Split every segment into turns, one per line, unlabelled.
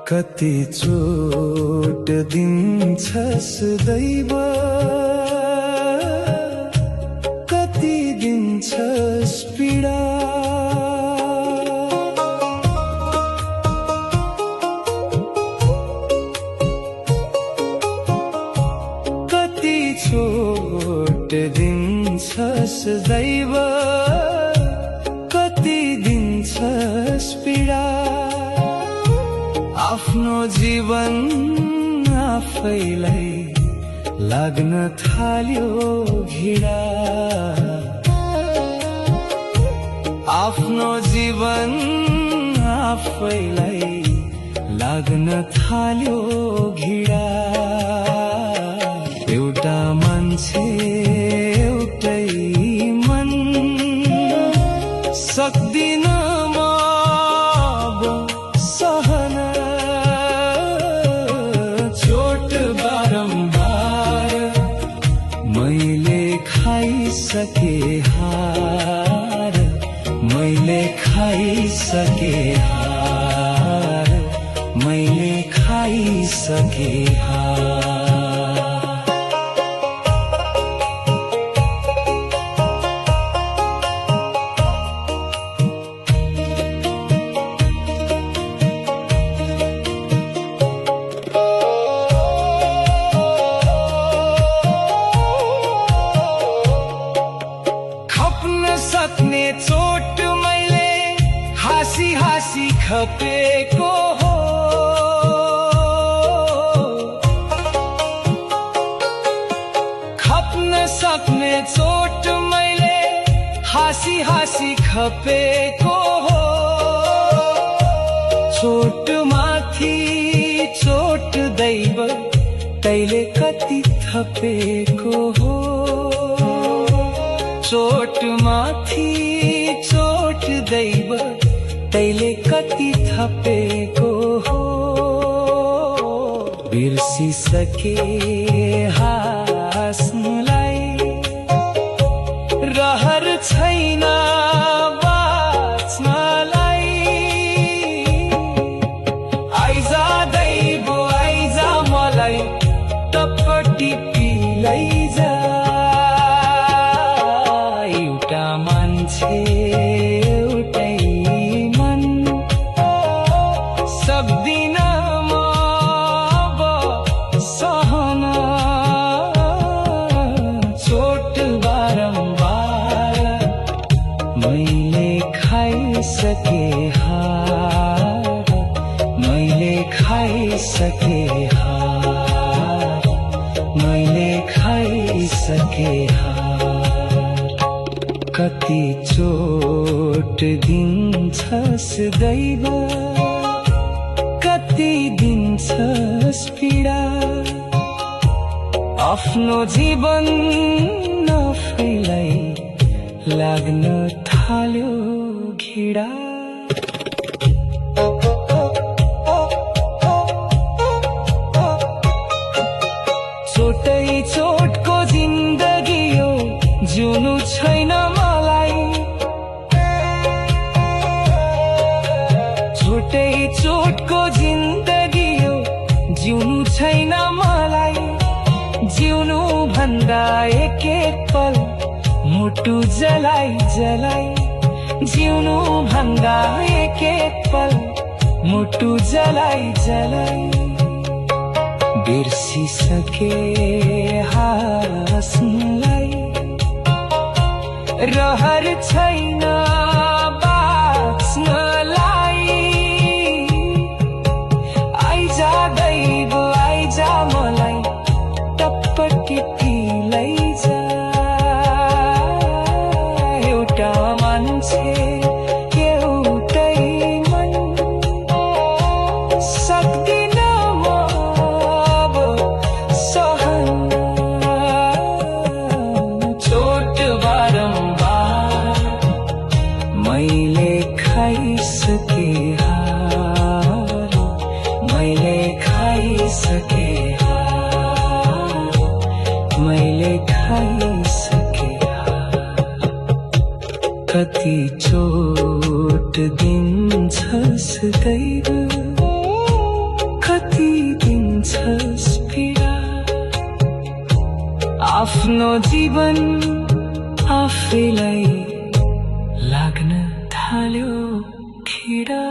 कति चोट दिन्छस् दैव, कति दिन्छस् पीडा। कति चोट दिन्छस् दैव, कति दिन्छस् पीडा। आफ्नो जीवन आफैलाई लाग्न थाल्यो घिडा। आफ्नो जीवन आफैलाई लाग्न थाल्यो घिडा। एउटा मान्छे एउटै मन, सक्दिन म अब सहन। चोट बारम्बार मैले खाइसके हार, मैले खाइसके हार, मैले खाइसके हार। सक्ने चोट मैले हाँसी हाँसी खपेको हो। खप्न सक्ने चोट मैले हाँसी हाँसी खपेको हो। चोट माथि चोट दैव, तैले कति थपेको हो। चोट माथि चोट दैव, तैले कति थपेको हो। बिर्सिसके हाँस्नुलाई, रहर छैन बाँच्नलाई। आइजा दैव आइजा, मलाई टपटिपी लैजा। मान्छे एउटै मन, सक्दिन म अब सहन। चोट बारम्बार मैले खाइसके हार, मैले खाइसके हार, मैले खाइसके हार। कति चोट दिन्छस् दैव, कति दिन्छस् पीडा। आफ्नो जीवन आफैलाई लाग्न थाल्यो घिडा। चोटै चोटको जिन्दगी हो, जिउनु छैन मलाई। चोटै चोटको जिन्दगी हो, जिउनु छैन मलाई। जिउनु भन्दा एक एक पल मुटु जलाई जलाई। जिउनु भन्दा एक एक पल मुटु जलाई जलाई। बिर्सिसके हाँस्नुलाई, रहर छैन बाँच्नलाई। आइजा दैव आइजा, मलाई टपटिपी लैजा। एउटा मान्छे एउटै मन, सक्दिन म अब सहन। चोट बारम्बार मैले खाइसके हार, मैले खाइसके हार, मैले खाइसके हार। कति चोट दिन्छस् दैव, आफ्नो जीवन आफैलाई लाग्न थाल्यो खिडा।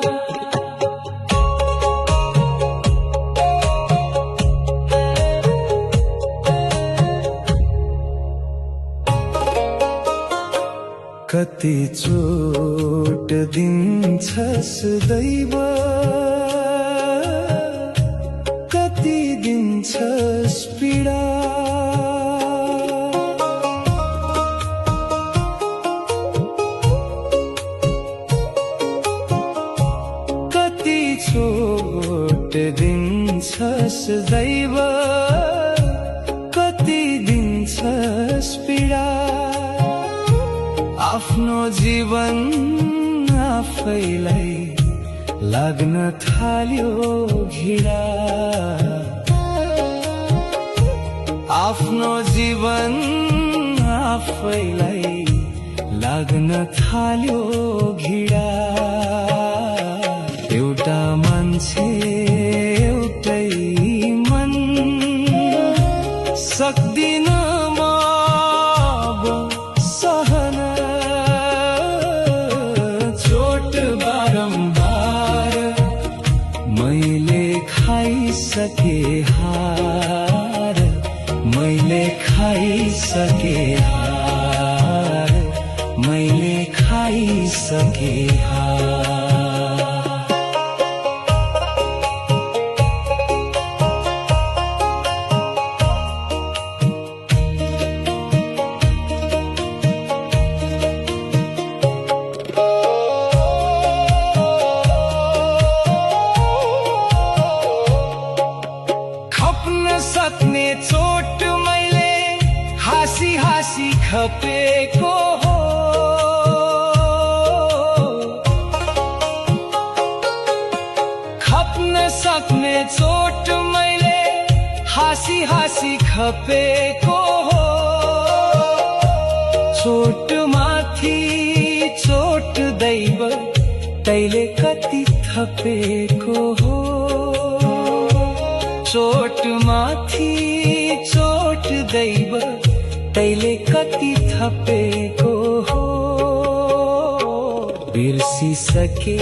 कति चोट दिन्छस् दैव, कति दिन्छस् पीडा। कति चोट दिन्छस् दैव, कति दिन्छस् पीडा। आफ्नो जीवन आफैलाई लाग्न थाल्यो घिडा। आफ्नो जीवन आफैलाई लाग्न थाल्यो घिडा। एउटा मान्छे एउटै मन सक्दिन म अब सहन। मैले खाइसके हार, मैले खाइसके हार, मैले खाइसके हार। सक्ने चोट मैले हाँसी हाँसी खपेको हो। खप्न सक्ने चोट मैले हाँसी हाँसी खपेको हो। चोट माथि चोट दैव तैले कति थपेको हो। चोट माथि चोट दैव तैले कति थपेको हो। बिर्सिसके